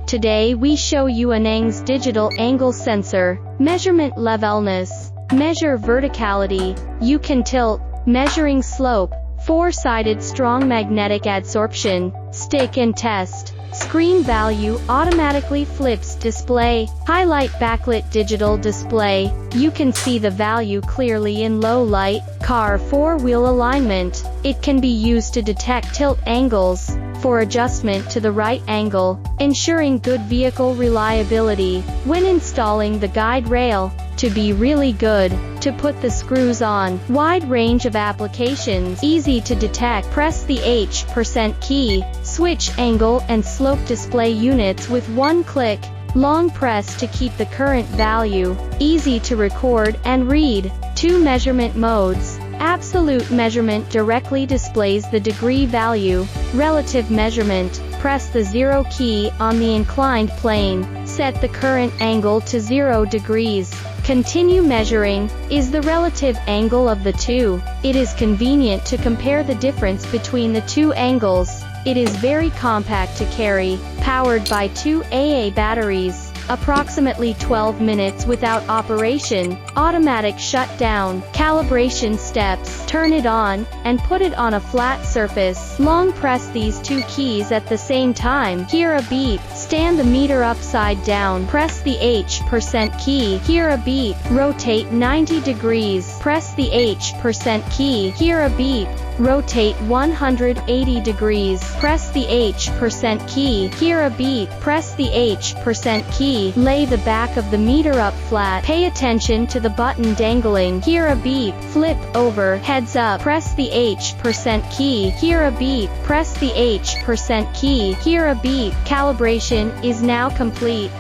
Today we show you ANENG's digital angle sensor. Measurement levelness. Measure verticality. You can tilt. Measuring slope. 4-sided strong magnetic adsorption. Stick and test. Screen value automatically flips display. Highlight backlit digital display. You can see the value clearly in low light. Car 4-wheel alignment. It can be used to detect tilt angles for adjustment to the right angle, ensuring good vehicle reliability. When installing the guide rail, to be really good, to put the screws on. Wide range of applications, easy to detect. Press the H% key. Switch angle and slope display units with one click. Long press to keep the current value. Easy to record and read. 2 measurement modes. Absolute measurement directly displays the degree value. Relative measurement. Press the 0 key on the inclined plane. Set the current angle to 0 degrees. Continue measuring is the relative angle of the two. It is convenient to compare the difference between the two angles. It is very compact to carry, powered by 2 AA batteries. Approximately 12 minutes without operation. Automatic shutdown. Calibration steps. Turn it on, and put it on a flat surface. Long press these 2 keys at the same time. Hear a beep. Stand the meter upside down. Press the H% key. Hear a beep. Rotate 90 degrees. Press the H% key. Hear a beep. Rotate 180 degrees. Press the H% key. Hear a beep. Press the H% key. Lay the back of the meter up flat. Pay attention to the button dangling. Hear a beep. Flip over. Heads up. Press the H% key. Hear a beep. Press the H% key. Hear a beep. Calibration is now complete.